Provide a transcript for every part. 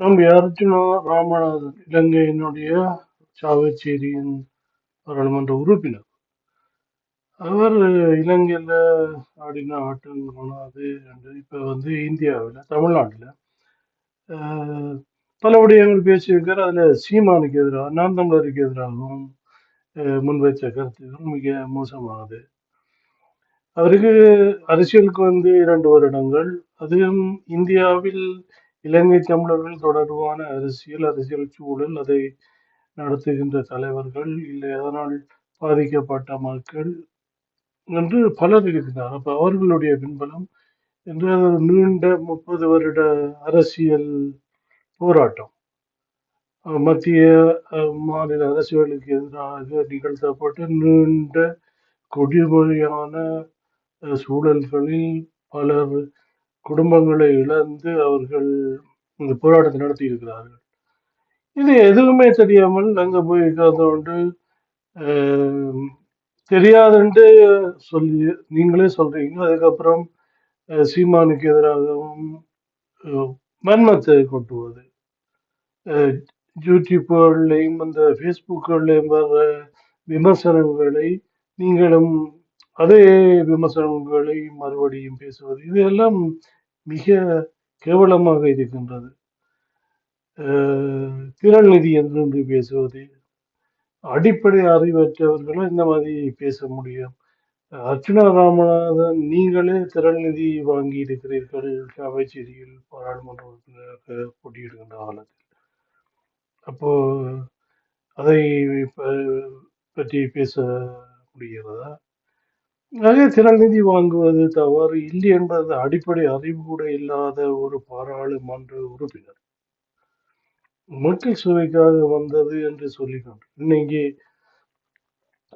தம்பி அர்ஜுனா ராமநாதன் இலங்கையினுடைய சாவச்சேரியின் பாராளுமன்ற உறுப்பினர். அவர் இலங்கையில ஆடின ஆட்டம் காணாது என்று இப்ப இந்தியாவில் தமிழ்நாட்டில் பல விடயங்கள் பேசியிருக்கார். அதுல சீமானுக்கு எதிராக நாம் தமிழருக்கு எதிராகவும் முன்வைத்த கருத்துக்கள் மிக மோசமானது. அவருக்கு அரசியலுக்கு 2 வருடங்கள், அதுவும் இந்தியாவில் இலங்கை தமிழர்கள் தொடர்பான அரசியல் சூழல், அதை நடத்துகின்ற தலைவர்கள், இல்லை அதனால் பாதிக்கப்பட்ட மக்கள் என்று பலர் இருக்கிறார். அப்ப அவர்களுடைய பின்பலம் என்று நீண்ட 30 வருட அரசியல் போராட்டம், மத்திய மாநில அரசுகளுக்கு எதிராக நிகழ்த்தப்பட்ட நீண்ட கொடிமொழியான சூழல்களில் பலர் குடும்பங்களை இழந்து அவர்கள் இந்த போராட்டத்தை நடத்தி இருக்கிறார்கள். இது எதுவுமே தெரியாமல் அங்க போய் உட்கார்ந்து கொண்டு தெரியாதுன்ட்டு சொல்லி நீங்களே சொல்றீங்க. அதுக்கப்புறம் சீமானுக்கு எதிராகவும் வன்மத்தை கொட்டுவது, யூடியூப்கள்லையும் அந்த ஃபேஸ்புக்கள்லையும் வர்ற விமர்சனங்களை நீங்களும் அதே விமர்சனங்களை மறுபடியும் பேசுவது, இதெல்லாம் மிக கேவலமாக இருக்கின்றது. திரள் நிதி என்று பேசுவது, அடிப்படை அறிவற்றவர்களும் இந்த மாதிரி பேச முடியும். அர்ச்சுனா ராமநாதன், நீங்களே திரள் நிதி வாங்கி இருக்கிறீர்கள் சாவச்சேரியில் பாராளுமன்ற உறுப்பினராக போட்டியிடுகின்ற காலத்தில். அப்போ அதை பற்றி பேச முடிகிறதா? அதே திரள் நிதி வாங்குவது தவறு இல்லை என்பது அடிப்படை அறிவு கூட இல்லாத ஒரு பாராளுமன்ற உறுப்பினர் மக்கள் சுவைக்காக வந்தது என்று சொல்லிக்கொண்டு இன்னைக்கு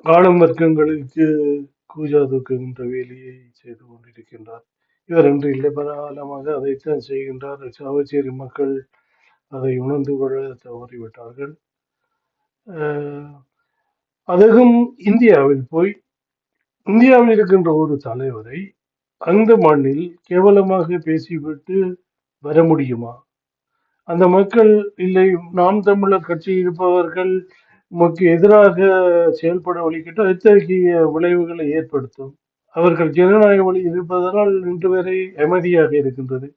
ஆளும் வர்க்கங்களுக்கு கூஜா தூக்குகின்ற வேலையை செய்து கொண்டிருக்கின்றார். இவர் என்று இல்லை, பரகாலமாக அதைத்தான் செய்கின்றார். சாவச்சேரி மக்கள் அதை உணர்ந்து கொள்ள தவறிவிட்டார்கள். அதுவும் இந்தியாவில் இருக்கின்ற ஒரு தலைவரை அந்த மண்ணில் கேவலமாக பேசிவிட்டு வர முடியுமா? அந்த மக்கள் இல்லை, நாம் தமிழர் கட்சி இருப்பவர்கள் நமக்கு எதிராக செயல்பட வழிகிட்டால் எத்தகைய விளைவுகளை ஏற்படுத்தும். அவர்கள் ஜனநாயக வழி இருப்பதனால் இன்று வரை அமைதியாக இருக்கின்றது.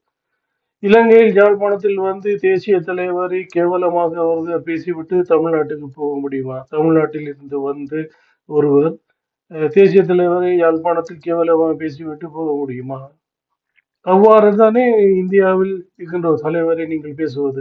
இலங்கையில் யாழ்ப்பாணத்தில் தேசிய தலைவரை கேவலமாக அவர்கள் பேசிவிட்டு தமிழ்நாட்டுக்கு போக முடியுமா? தமிழ்நாட்டில் இருந்து ஒருவர் தேசிய தலைவரை யாழ்ப்பாணத்தில் கேவலமாக பேசிவிட்டு போக முடியுமா? அவ்வாறு தானே இந்தியாவில் இருக்கின்ற தலைவரை நீங்கள் பேசுவது.